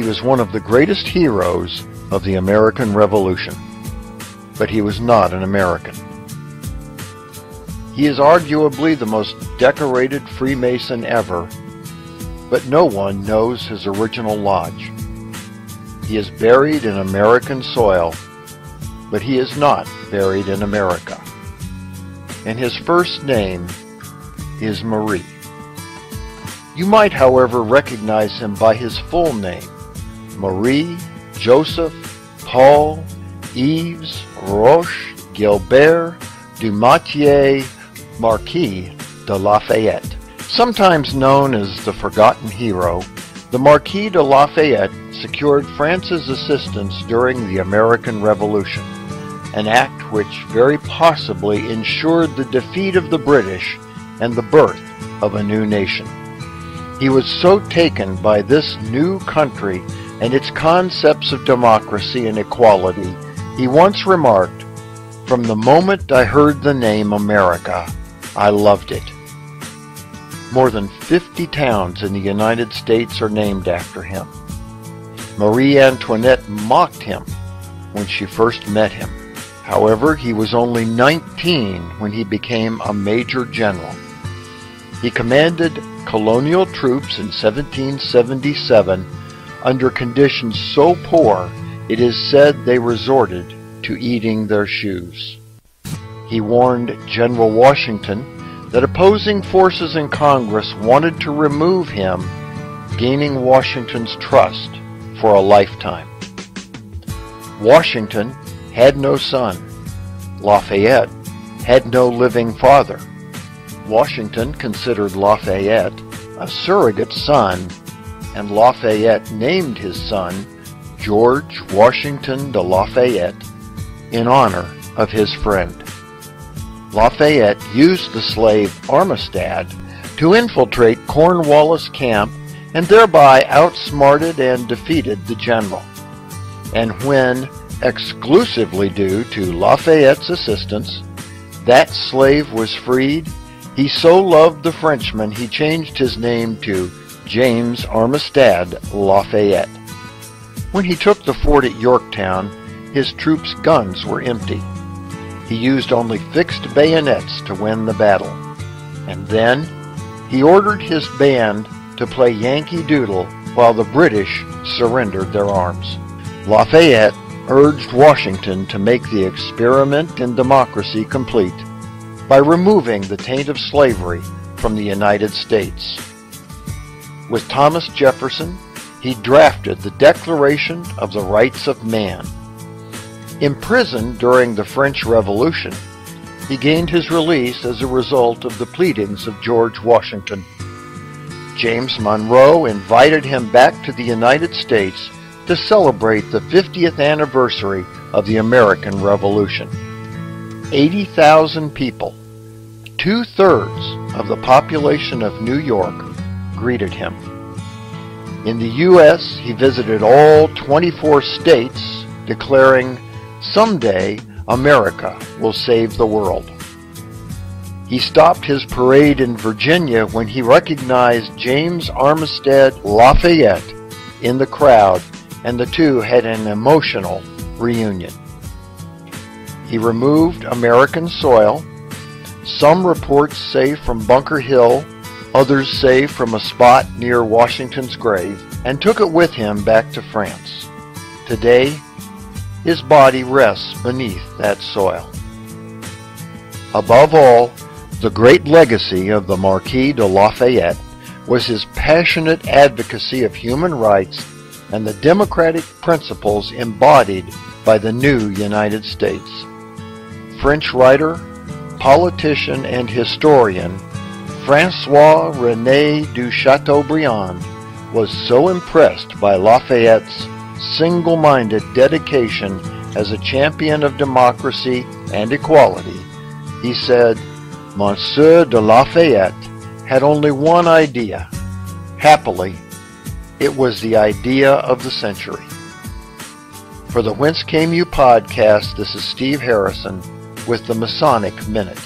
He was one of the greatest heroes of the American Revolution, but he was not an American. He is arguably the most decorated Freemason ever, but no one knows his original lodge. He is buried in American soil, but he is not buried in America. And his first name is Marie. You might, however, recognize him by his full name: Marie Joseph Paul Yves Roche Gilbert du Motier Marquis de Lafayette. Sometimes known as the Forgotten Hero, the Marquis de Lafayette secured France's assistance during the American Revolution, an act which very possibly ensured the defeat of the British and the birth of a new nation. He was so taken by this new country and its concepts of democracy and equality, he once remarked, "From the moment I heard the name America, I loved it." More than 50 towns in the United States are named after him. Marie Antoinette mocked him when she first met him. However, he was only 19 when he became a major general. He commanded colonial troops in 1777 under conditions so poor it is said they resorted to eating their shoes. He warned General Washington that opposing forces in Congress wanted to remove him, gaining Washington's trust for a lifetime. Washington had no son. Lafayette had no living father. Washington considered Lafayette a surrogate son, and Lafayette named his son George Washington de Lafayette in honor of his friend. Lafayette used the slave Armistead to infiltrate Cornwallis camp and thereby outsmarted and defeated the general. And when, exclusively due to Lafayette's assistance, that slave was freed, he so loved the Frenchman he changed his name to James Armistead Lafayette. When he took the fort at Yorktown, his troops' guns were empty. He used only fixed bayonets to win the battle. And then he ordered his band to play Yankee Doodle while the British surrendered their arms. Lafayette urged Washington to make the experiment in democracy complete by removing the taint of slavery from the United States. With Thomas Jefferson, he drafted the Declaration of the Rights of Man. Imprisoned during the French Revolution, he gained his release as a result of the pleadings of George Washington. James Monroe invited him back to the United States to celebrate the 50th anniversary of the American Revolution. 80,000 people, 2/3 of the population of New York, greeted him. In the U.S., he visited all 24 states, declaring, "Someday America will save the world." He stopped his parade in Virginia when he recognized James Armistead Lafayette in the crowd, and the two had an emotional reunion. He removed American soil, some reports say from Bunker Hill, others say from a spot near Washington's grave, and took it with him back to France. Today, his body rests beneath that soil. Above all, the great legacy of the Marquis de Lafayette was his passionate advocacy of human rights and the democratic principles embodied by the new United States. French writer, politician, and historian François-René du Chateaubriand was so impressed by Lafayette's single-minded dedication as a champion of democracy and equality, he said, "Monsieur de Lafayette had only one idea. Happily, it was the idea of the century." For the Whence Came You podcast, this is Steve Harrison with the Masonic Minute.